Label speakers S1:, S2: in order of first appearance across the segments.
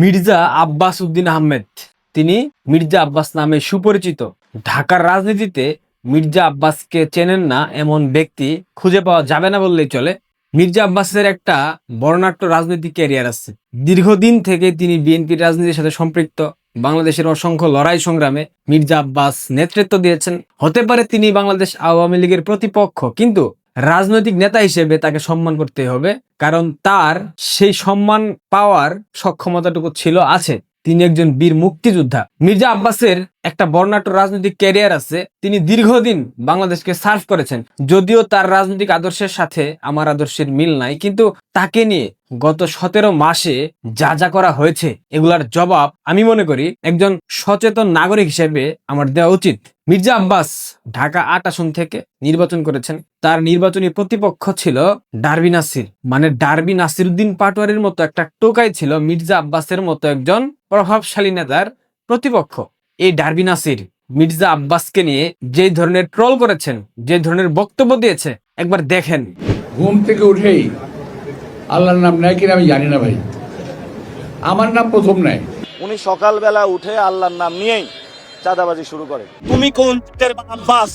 S1: মির্জা আব্বাস উদ্দিন আহমেদ, তিনি মির্জা আব্বাস নামে সুপরিচিত। ঢাকার রাজনীতিতে মির্জা আব্বাসকে চেনেন না এমন ব্যক্তি খুঁজে পাওয়া যাবে না বললেই চলে। মির্জা আব্বাসের একটা বর্ণাঢ্য রাজনৈতিক ক্যারিয়ার আছে। দীর্ঘদিন থেকে তিনি বিএনপির রাজনীতির সাথে সম্পৃক্ত। বাংলাদেশের অসংখ্য লড়াই সংগ্রামে মির্জা আব্বাস নেতৃত্ব দিয়েছেন। হতে পারে তিনি বাংলাদেশ আওয়ামী লীগের প্রতিপক্ষ, কিন্তু রাজনৈতিক নেতা হিসেবে তাকে সম্মান করতে হবে, কারণ তার সেই সম্মান পাওয়ার সক্ষমতাটুকু আছে। তিনি একজন বীর মুক্তিযোদ্ধা। মির্জা আব্বাসের একটা বর্ণাঢ্য রাজনৈতিক ক্যারিয়ার আছে। তিনি দীর্ঘদিন বাংলাদেশকে সার্ভ করেছেন। যদিও তার রাজনৈতিক আদর্শের সাথে আমার আদর্শের মিল নাই, কিন্তু তাকে নিয়ে গত 17 মাসে যা যা করা হয়েছে এগুলার জবাব আমি মনে করি একজন সচেতন নাগরিক হিসেবে আমার দেওয়া উচিত। মির্জা আব্বাস ঢাকা 8 আসন থেকে নির্বাচন করেছেন। তার নির্বাচনী প্রতিপক্ষ ছিল ডারবি নাসির, মানে ডারবি নাসিরউদ্দিন পাটোয়ারির মতো একটা টোকাই ছিল মির্জা আব্বাসের মতো একজন প্রভাবশালী নেতার প্রতিপক্ষ। এই ডারবি নাসির মির্জা আব্বাসকে নিয়ে যে ধরনের ট্রল করেছেন, যে ধরনের বক্তব্য দিয়েছে, একবার দেখেন।
S2: ঘুম থেকে উঠেই আল্লাহর নাম নেয় কিনা আমি জানি না ভাই, আমার নাম প্রথম নেয়।
S3: উনি সকালবেলা উঠে আল্লাহর নাম নিয়েই চাঁদাবাজি শুরু করে।
S4: তুমি কোন আব্বাস?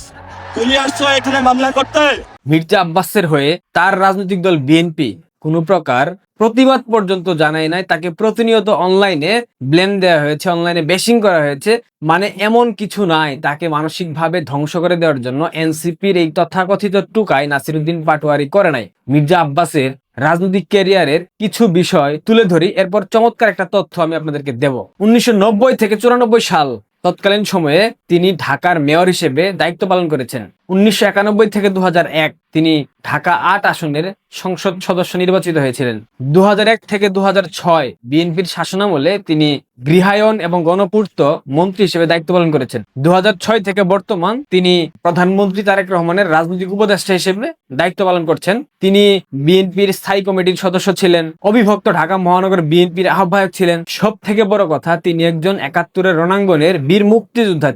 S4: তুমি আসছো এখানে মামলা করতে?
S1: মির্জা আব্বাসের হয়ে তার রাজনৈতিক দল বিএনপি কোনো প্রকার প্রতিবাদ পর্যন্ত জানায় নাই। তাকে প্রতিনিয়ত অনলাইনে ব্লেম দেওয়া হয়েছে, অনলাইনে বেশিং করা হয়েছে। মানে এমন কিছু নাই তাকে মানসিকভাবে ধ্বংস করে দেওয়ার জন্য এনসিপির এই তথাকথিত টুকাই নাসিরউদ্দিন পাটোয়ারি করে নাই। মির্জা আব্বাসের রাজনৈতিক ক্যারিয়ারের কিছু বিষয় তুলে ধরি, এরপর চমৎকার একটা তথ্য আমি আপনাদেরকে দেব। 1990 থেকে 94 সাল তৎকালীন সময়ে তিনি ঢাকার মেয়র হিসেবে দায়িত্ব পালন করেছেন। 1991 থেকে 2001 তিনি ঢাকা 8 আসনের সংসদ সদস্য নির্বাচিত হয়েছিলেন। 2001 থেকে 2006 বিএনপির শাসনামলে তিনি গৃহায়ন এবং গণপূর্ত মন্ত্রী হিসেবে দায়িত্ব পালন করেছেন। 2006 থেকে বর্তমান তিনি প্রধানমন্ত্রী তারেক রহমানের রাজনৈতিক উপদেষ্টা হিসেবে দায়িত্ব পালন করছেন। তিনি বিএনপির স্থায়ী কমিটির সদস্য ছিলেন, অবিভক্ত ঢাকা মহানগর বিএনপির আহ্বায়ক ছিলেন। সব থেকে বড় কথা, তিনি একজন 71-এর রণাঙ্গনের বীর মুক্তিযোদ্ধা।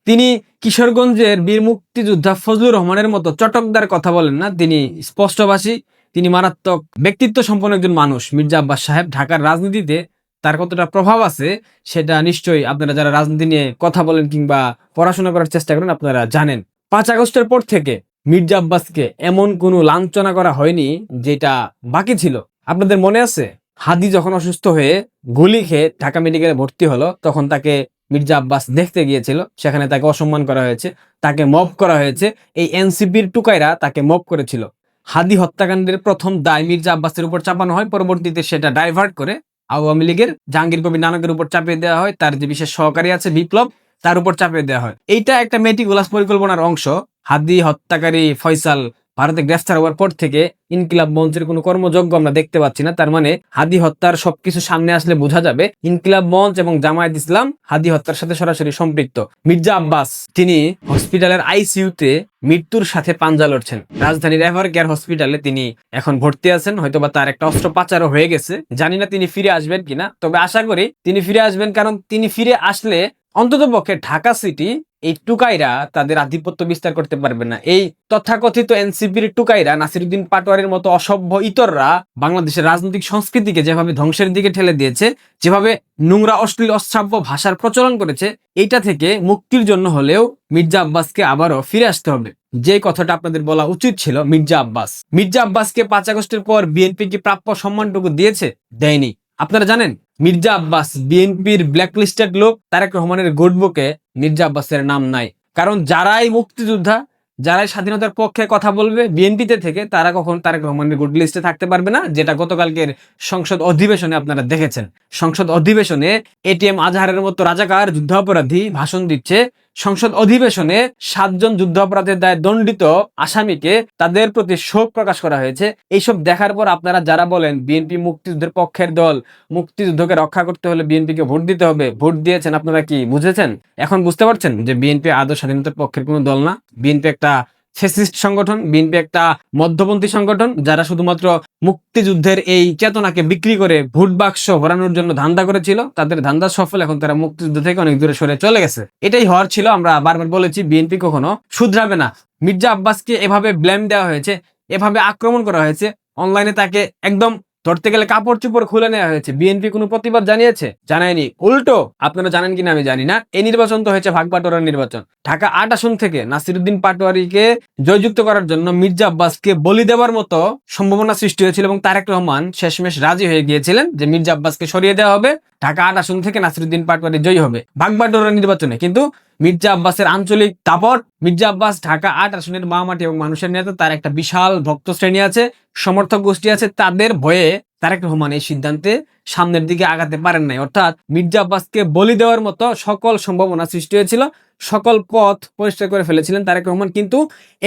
S1: তিনি কিশোরগঞ্জের বীর মুক্তিযোদ্ধা ফজলুর রহমানের মতো চটকদার কথা বলেন না, তিনি স্পষ্টভাষী। তিনি মারাত্মক ব্যক্তিত্ব সম্পন্ন একজন মানুষ। মির্জা আব্বাস সাহেব ঢাকার রাজনীতিতে তার কতটা প্রভাব আছে সেটা নিশ্চয়ই আপনারা যারা রাজনীতি নিয়ে কথা বলেন কিংবা পড়াশোনা করার চেষ্টা করেন আপনারা জানেন। 5 আগস্টের পর থেকে মির্জা আব্বাসকে এমন কোনো লাঞ্ছনা করা হয়নি যেটা বাকি ছিল। আপনাদের মনে আছে, হাদি যখন অসুস্থ হয়ে গুলি খেয়ে ঢাকা মেডিকেলে ভর্তি হলো, তখন তাকে মির্জা আব্বাস দেখতে গিয়েছিল। সেখানে তাকে অসম্মান করা হয়েছে, তাকে মব করা হয়েছে। এই এনসিপির টুকাইরা তাকে মব করেছিল। হাদি হত্যাকাণ্ডের প্রথম দায় মির্জা আব্বাসের উপর চাপানো হয়। পরবর্তীতে সেটা ডাইভার্ট করে আওয়ামী লীগের জাহাঙ্গীর কবির নানকের উপর চাপিয়ে দেওয়া হয়। তার যে বিশেষ সহকারী আছে বিপ্লব, তার উপর চাপিয়ে দেওয়া হয়। এইটা একটা মেটিকুলাস পরিকল্পনার অংশ। হাদি হত্যাকারী ফয়সাল ভারতে গ্রেফতার হওয়ার পর থেকে ইনকিলাব মঞ্চের কোনো কর্মযজ্ঞ আমরা দেখতে পাচ্ছি না। তার মানে হাদি হত্যার সবকিছু সামনে আসলে বোঝা যাবে ইনকিলাব মঞ্চ এবং জামায়াত ইসলাম হাদি হত্যার সাথে সরাসরি সম্পৃক্ত। মির্জা আব্বাস তিনি হসপিটালের আইসিইউতে মৃত্যুর সাথে পাঞ্জা লড়ছেন। রাজধানীর এভার কেয়ার হসপিটালে তিনি এখন ভর্তি আছেন। হয়তোবা তার একটা অস্ত্রোপচারও হয়ে গেছে। জানি না তিনি ফিরে আসবেন কিনা, তবে আশা করি তিনি ফিরে আসবেন, কারণ তিনি ফিরে আসলে অন্ততপক্ষে ঢাকা সিটি এই টুকাইরা তাদের আধিপত্য বিস্তার করতে পারবে না। এই তথাকথিত এনসিপির টুকাইরা, নাসিরউদ্দিন পাটোয়ারির মতো অসভ্য ইতররা বাংলাদেশের রাজনৈতিক সংস্কৃতিকে যেভাবে ধ্বংসের দিকে ঠেলে দিয়েছে, যেভাবে নোংরা অশ্লীল অশ্রাব্য ভাষার প্রচলন করেছে, এইটা থেকে মুক্তির জন্য হলেও মির্জা আব্বাসকে আবারও ফিরে আসতে হবে। যে কথাটা আপনাদের বলা উচিত ছিল। মির্জা আব্বাসকে 5 আগস্টের পর বিএনপি কি প্রাপ্য সম্মানটুকু দিয়েছে? দেয়নি। আপনারা জানেন মির্জা আব্বাস বিএনপির ব্ল্যাকলিস্টেড লোক। তারেক রহমানের গুডবুকে মির্জা আব্বাসের নাম নাই, কারণ যারাই মুক্তিযোদ্ধা, যারাই স্বাধীনতার পক্ষে কথা বলবে বিএনপিতে থেকে, তারা কখন তারেক রহমানের গুড লিস্টে থাকতে পারবে না। যেটা গতকালকের সংসদ অধিবেশনে আপনারা দেখেছেন। সংসদ অধিবেশনে এটিএম আজহারের মতো রাজাকার যুদ্ধাপরাধী ভাষণ দিচ্ছে। সংসদ অধিবেশনে 7 জন যুদ্ধাপরাধের দায়ে দণ্ডিত আসামিকে তাদের প্রতি শোক প্রকাশ করা হয়েছে। এইসব দেখার পর আপনারা যারা বলেন বিএনপি মুক্তিযুদ্ধের পক্ষের দল, মুক্তিযুদ্ধকে রক্ষা করতে হলে বিএনপিকে ভোট দিতে হবে, ভোট দিয়েছেন, আপনারা কি বুঝেছেন? এখন বুঝতে পারছেন যে বিএনপি আদৌ স্বাধীনতার পক্ষের কোনো দল না। বিএনপি একটা ফ্যাসিস্ট সংগঠন, বিএনপি একটা মধ্যপন্থী সংগঠন, যারা শুধুমাত্র মুক্তিযুদ্ধের এই চেতনাকে বিক্রি করে ভোট বাক্স ভরানোর জন্য ধান্দা করেছিল। তাদের ধান্দা সফল, এখন তারা মুক্তিযুদ্ধ থেকে অনেক দূরে সরে চলে গেছে। এটাই হওয়ার ছিল। আমরা বারবার বলেছি বিএনপি কখনো শুধরাবে না। মির্জা আব্বাসকে এভাবে ব্লেম দেওয়া হয়েছে, এভাবে আক্রমণ করা হয়েছে, অনলাইনে তাকে একদম ধরতে গেলে কাপড় চোপড় খুলে নেওয়া হয়েছে। বিএনপি কোনো প্রতিবাদ জানিয়েছে? জানায়নি। উল্টো, আপনারা জানেন কিনা আমি জানি না, এই নির্বাচন তো হয়েছে ভাগবাটোয়ারার নির্বাচন। ঢাকা ৮ আসন থেকে নাসিরউদ্দিন পাটোয়ারীকে জয়যুক্ত করার জন্য মির্জা আব্বাসকে বলি দেওয়ার মতো সম্ভাবনা সৃষ্টি হয়েছিল এবং তারেক রহমান শেষমেশ রাজি হয়ে গিয়েছিলেন যে মির্জা আব্বাসকে সরিয়ে দেওয়া হবে, ঢাকা ৮ আসন থেকে নাসিরউদ্দিন পাটোয়ারী জয়ী হবে ভাগবাটোয়ারা নির্বাচনে। কিন্তু মির্জা আব্বাসের আঞ্চলিক দাপট, মির্জা আব্বাস ঢাকা ৮ আসনের মা মাটি এবং মানুষের নেতা, তার একটা বিশাল ভক্ত শ্রেণী আছে, সমর্থক গোষ্ঠী আছে, তাদের ভয়ে তারেক রহমান এই সিদ্ধান্তে সামনের দিকে আগাতে পারেন নাই। অর্থাৎ মির্জা আব্বাসকে বলি দেওয়ার মতো সকল সম্ভাবনা সৃষ্টি হয়েছিল, সকল পথ পরিষ্কার করে ফেলেছিলেন তারেক রহমান। কিন্তু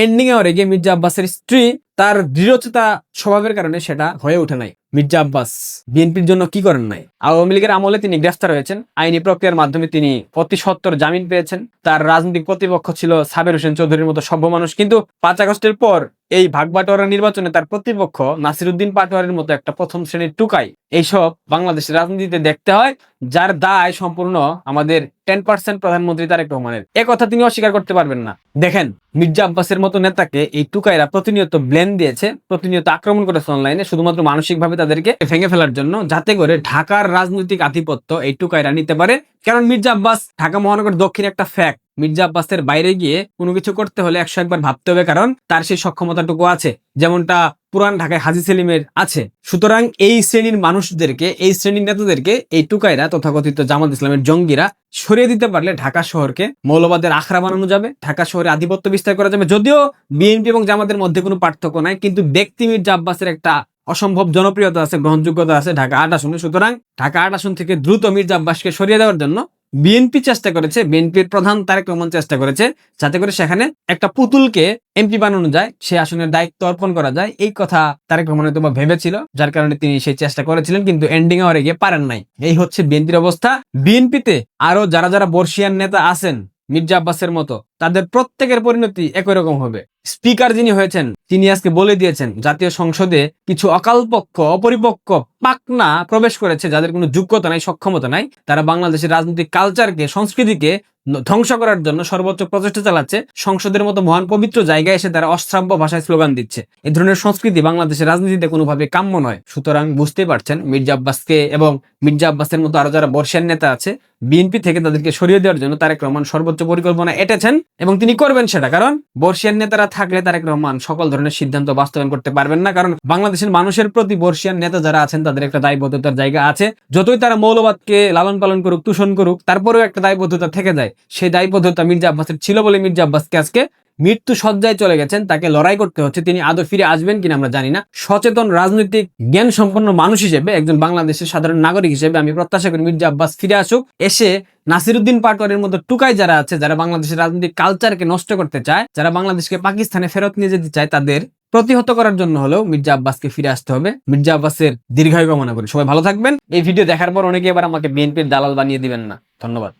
S1: এন্ডিং এ গিয়ে মির্জা আব্বাসের স্ত্রী তার দৃঢ়চেতা স্বভাবের কারণে সেটা হয়ে ওঠে নাই। মির্জা আব্বাস বিএনপির জন্য কি করেন নাই? আওয়ামী লীগের আমলে তিনি গ্রেফতার হয়েছেন, আইনি প্রক্রিয়ার মাধ্যমে তিনি অতি সত্বর জামিন পেয়েছেন। তার রাজনৈতিক প্রতিপক্ষ ছিল সাবের হোসেন চৌধুরীর মতো সভ্য মানুষ, কিন্তু ৫ আগস্টের পর এই ভাগবাটোয়ারা নির্বাচনে তার প্রতিপক্ষ নাসিরউদ্দিন পাটোয়ারীর মতো একটা প্রথম শ্রেণীর টুকাই। এইসব বাংলাদেশের রাজনীতিতে দেখতে হয়, যার দায় সম্পূর্ণ আমাদের 10% প্রধানমন্ত্রী তারেক রহমানের। কথা তিনি অস্বীকার করতে পারবেন না। দেখেন, মির্জা আব্বাসের মতো নেতাকে এই টুকাইরা প্রতিনিয়ত ব্লেম দিয়েছে, প্রতিনিয়ত আক্রমণ করেছে অনলাইনে, শুধুমাত্র মানসিকভাবে তাদেরকে ভেঙে ফেলার জন্য, যাতে করে ঢাকার রাজনৈতিক আধিপত্য এই টুকাইরা নিতে পারে। কারণ মির্জা আব্বাস ঢাকা মহানগর দক্ষিণ একটা ফ্যাক্ট। মির্জা আব্বাসের বাইরে গিয়ে কোনো কিছু করতে হলে 101 বার ভাবতে হবে, কারণ তার সেই সক্ষমতাটুকু আছে, যেমনটা পুরান ঢাকায় হাজী সেলিমের আছে। সুতরাং এই শ্রেণীর মানুষদেরকে, এই শ্রেণীর নেতাদেরকে এই টুকাইরা তথাকথিত জামাত ইসলামের জঙ্গিরা সরিয়ে দিতে পারলে ঢাকা শহরকে মৌলবাদের আখড়া বানানো যাবে, ঢাকা শহরে আধিপত্য বিস্তার করা যাবে। যদিও বিএনপি এবং জামাতের মধ্যে কোনো পার্থক্য নাই, কিন্তু ব্যক্তি মির্জা আব্বাসের একটা অসম্ভব জনপ্রিয়তা আছে, গ্রহণযোগ্যতা আছে ঢাকা ৮ আসনে। সুতরাং ঢাকা ৮ আসন থেকে দ্রুত মির্জা আব্বাসকে সরিয়ে দেওয়ার জন্য বিএনপি চেষ্টা করেছে, বিএনপির প্রধান তারেক রহমান চেষ্টা করেছে, যাতে করে সেখানে একটা পুতুলকে এমপি বানানো যায়, সে আসনের দায়িত্ব অর্পণ করা যায়। এই কথা তারেক রহমান হয়তো ভেবেছিল, যার কারণে তিনি সেই চেষ্টা করেছিলেন, কিন্তু এন্ডিং আওয়ারে গিয়ে পারেন নাই। এই হচ্ছে বিএনপির অবস্থা। বিএনপিতে আরো যারা যারা বর্ষিয়ান নেতা আছেন মির্জা আব্বাসের মতো, তাদের প্রত্যেকের পরিণতি একই রকম হবে। স্পিকার যিনি হয়েছেন তিনি আজকে বলে দিয়েছেন জাতীয় সংসদে কিছু অকালপক্ষ, অপরিপক্ক পাকনা প্রবেশ করেছে, যাদের কোনো যোগ্যতা নাই, সক্ষমতা নাই। তারা বাংলাদেশের রাজনৈতিক কালচারকে, সংস্কৃতিকে ধ্বংস করার জন্য সর্বোচ্চ প্রচেষ্টা চালাচ্ছে। সংসদের মতো মহান পবিত্র জায়গায় এসে তারা অশ্রাব্য ভাষায় স্লোগান দিচ্ছে। এই ধরনের সংস্কৃতি বাংলাদেশের রাজনীতিতে কোনোভাবে কাম্য নয়। সুতরাং বুঝতেই পারছেন, মির্জা আব্বাসকে এবং মির্জা আব্বাসের মতো আরো যারা বর্ষিয়ান নেতা আছে বিএনপি থেকে, তাদেরকে সরিয়ে দেওয়ার জন্য তারেক রহমান সর্বোচ্চ পরিকল্পনা এঁটেছেন এবং তিনি করবেন সেটা। কারণ বর্ষিয়ান নেতারা থাকলে তারেক রহমান সকল ধরনের সিদ্ধান্ত বাস্তবায়ন করতে পারবেন না। কারণ বাংলাদেশের মানুষের প্রতি বর্ষিয়ান নেতা যারা আছেন তাদের একটা দায়বদ্ধতার জায়গা আছে। যতই তারা মৌলবাদকে লালন পালন করুক, তুষণ করুক, তারপরেও একটা দায়বদ্ধতা থেকে যায়। সেই দায়বদ্ধতা মির্জা আব্বাসের ছিল বলে মির্জা আব্বাসকে আজকে মৃত্যু সজ্জায় চলে গেছেন, তাকে লড়াই করতে হচ্ছে। তিনি আদৌ ফিরে আসবেন কিনা আমরা জানি না। সচেতন রাজনৈতিক জ্ঞান সম্পন্ন মানুষ হিসেবে, একজন বাংলাদেশের সাধারণ নাগরিক হিসেবে আমি প্রত্যাশা করি মির্জা আব্বাস ফিরে আসুক, এসে নাসিরউদ্দিন পাটোয়ারীর মতো টুকাই যারা আছে, যারা বাংলাদেশের রাজনৈতিক কালচারকে নষ্ট করতে চায়, যারা বাংলাদেশকে পাকিস্তানে ফেরত নিয়ে যেতে চায়, তাদের প্রতিহত করার জন্য হলেও মির্জা আব্বাসকে ফিরে আসতে হবে। মির্জা আব্বাসের দীর্ঘায়ু কামনা করি। সবাই ভালো থাকবেন। এই ভিডিও দেখার পর অনেকে এবার আমাকে বিএনপির দালাল বানিয়ে দিবেন না। ধন্যবাদ।